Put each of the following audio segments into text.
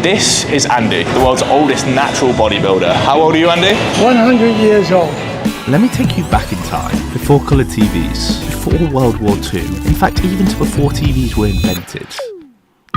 This is Andy, the world's oldest natural bodybuilder. How old are you, Andy? 100 years old. Let me take you back in time, before colour TVs, before World War II, in fact even to before TVs were invented.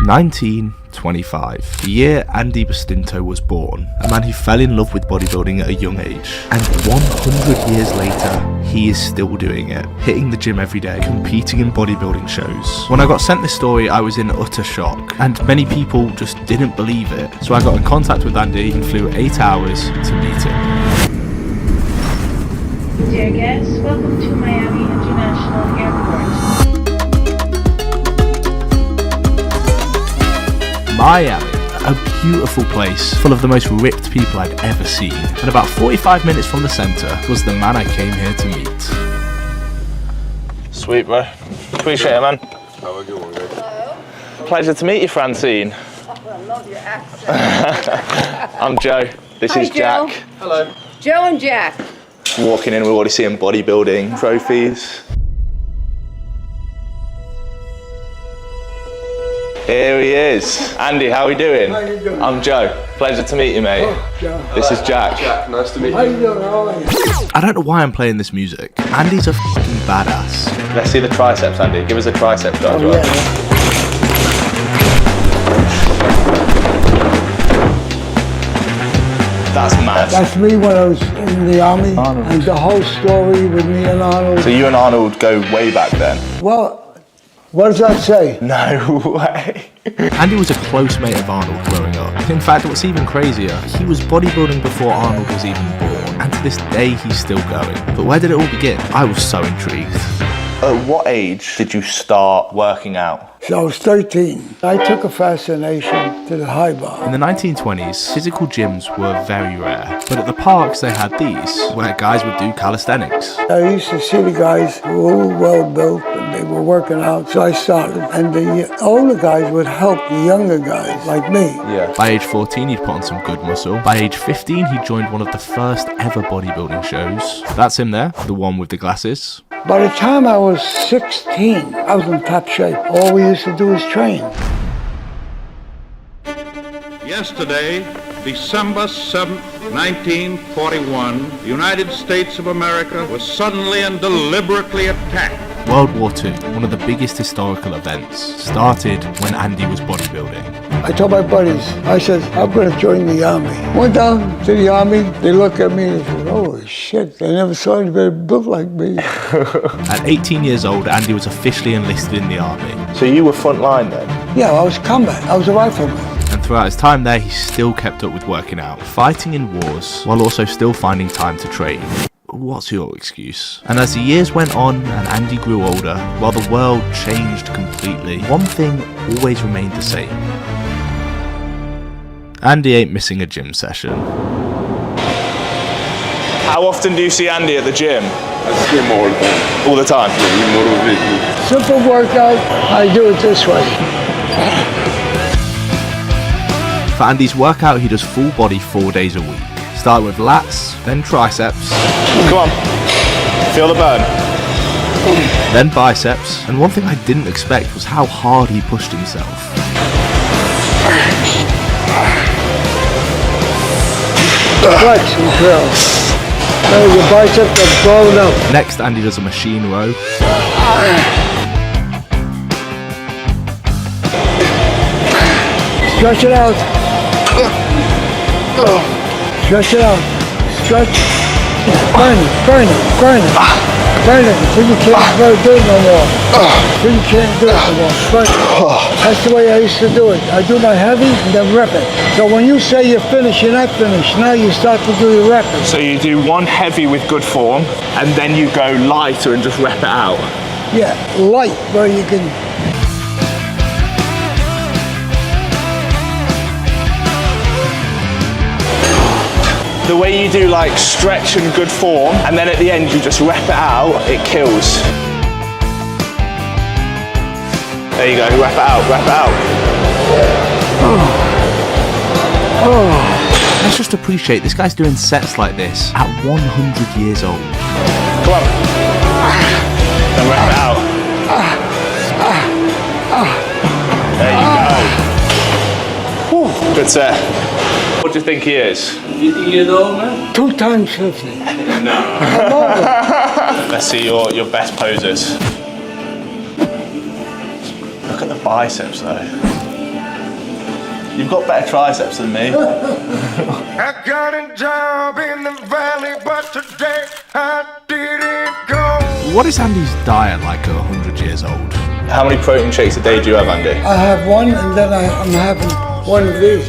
1925, the year Andy Bastinto was born, a man who fell in love with bodybuilding at a young age. And 100 years later, he is still doing it, hitting the gym every day, competing in bodybuilding shows. When I got sent this story, I was in utter shock, and many people just didn't believe it. So I got in contact with Andy and flew 8 hours to meet him. Dear guests, welcome to Miami International Airport. Miami, a beautiful place full of the most ripped people I'd ever seen. And about 45 minutes from the centre was the man I came here to meet. Sweet, bro. Appreciate it, man. Have a good one, guys. Hello. Pleasure to meet you, Francine. Oh, I love your accent. I'm Joe. This Hi, is Joe. Jack. Hello. Joe and Jack. Walking in, we're already seeing bodybuilding trophies. Here he is. Andy, how are we doing? How you doing? I'm Joe. Pleasure to meet you, mate. Oh, Joe. This is Jack. Jack, nice to meet How you you. doing? How are you? I don't know why I'm playing this music. Andy's a fucking badass. Let's see the triceps, Andy. Give us a tricep charge. Oh, right? yeah. That's mad. That's me when I was in the army. Arnold. And the whole story with me and Arnold. So you and Arnold go way back then? Well, what does that say? No way. Andy was a close mate of Arnold growing up. In fact, what's even crazier, he was bodybuilding before Arnold was even born, and to this day he's still going. But where did it all begin? I was so intrigued. At what age did you start working out? So I was 13. I took a fascination to the high bar. In the 1920s, physical gyms were very rare, but at the parks they had these, where guys would do calisthenics. I used to see the guys who were all well built and they were working out, so I started. And the older guys would help the younger guys like me. Yeah. By age 14, he'd put on some good muscle. By age 15, he joined one of the first ever bodybuilding shows. That's him there, the one with the glasses. By the time I was 16, I was in top shape. All we used to do was train. Yesterday, December 7th, 1941, the United States of America was suddenly and deliberately attacked. World War II, one of the biggest historical events, started when Andy was bodybuilding. I told my buddies, I said, I'm going to join the army. Went down to the army, they looked at me and said, holy shit, they never saw anybody built like me. At 18 years old, Andy was officially enlisted in the army. So you were front line then? Yeah, I was combat, I was a rifleman. And throughout his time there, he still kept up with working out, fighting in wars, while also still finding time to train. What's your excuse? And as the years went on and Andy grew older, while the world changed completely, one thing always remained the same. Andy ain't missing a gym session. How often do you see Andy at the gym? I see him all the time. All the time? He motivates me. Simple workout, I do it this way. For Andy's workout, he does full body 4 days a week. Start with lats, then triceps, Come on. Feel the burn. then biceps, and one thing I didn't expect was how hard he pushed himself. Flex and curl. Now your biceps are blown up. Next, Andy does a machine row, Stretch it out. Stretch it out. Stretch. Burn it, burn it, burn it. Burn it until you can't do it no more. Until you can't do it no more. Burn it. That's the way I used to do it. I do my heavy and then rep it. So when you say you're finished, you're not finished. Now you start to do your repping. So you do one heavy with good form, and then you go lighter and just rep it out. Yeah, light where you can. The way you do like stretch and good form, and then at the end you just rep it out, it kills. There you go, rep it out, rep it out. Let's just appreciate this guy's doing sets like this at 100 years old. Come on. Then rep it out. There you go. Good set. What do you think he is? 50 years old, man? 2 times 50. No. I'm over. Let's see your best poses. Look at the biceps though. You've got better triceps than me. I got a job in the valley, but today I didn't go. What is Andy's diet like at 100 years old? How many protein shakes a day do you have, Andy? I have one, and then I'm having one of these.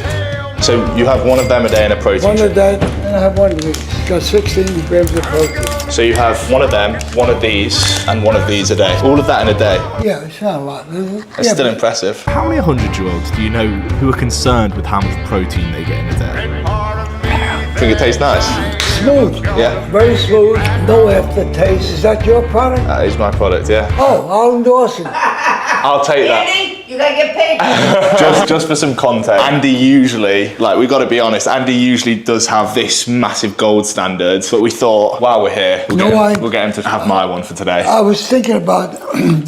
So you have one of them a day and a protein One shake? of that, and I have one of these. Got 16 grams of protein. So you have one of them, one of these, and one of these a day. All of that in a day. Yeah, it's not a lot, is it? It's Yeah, still but impressive. How many 100-year-olds do you know who are concerned with how much protein they get in a day? Think it tastes nice? smooth. Yeah. Very smooth, no aftertaste. Is that your product? That is my product, yeah. Oh, I'll endorse it. I'll take that. Andy, you gotta get paid. just for some context, Andy usually, like, we got to be honest, Andy usually does have this massive gold standard, but we thought, while we're here, we'll get him to have my one for today. I was thinking about,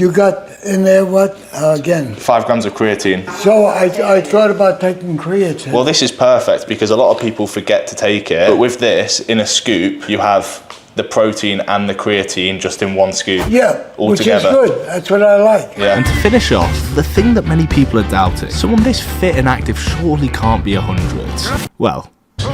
you got in there what, again? 5 grams of creatine. So I thought about taking creatine. Well, this is perfect because a lot of people forget to take it, but with this, in a scoop, you have the protein and the creatine just in one scoop. Yeah, all which together. is good. That's what I like. Yeah. And to finish off, the thing that many people are doubting, someone this fit and active surely can't be 100. Well,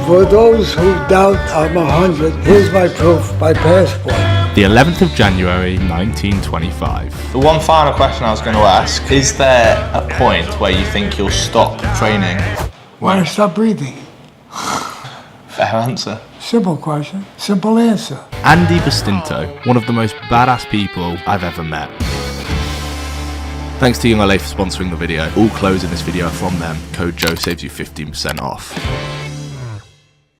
For those who doubt I'm 100, here's my proof, my passport. the 11th of January 1925. The one final question I was going to ask, is there a point where you think you'll stop training? Why don't I stop breathing? Fair answer. Simple question, simple answer. Andy Bastinto, one of the most badass people I've ever met. Thanks to Young LA for sponsoring the video. All clothes in this video are from them. Code Joe saves you 15% off.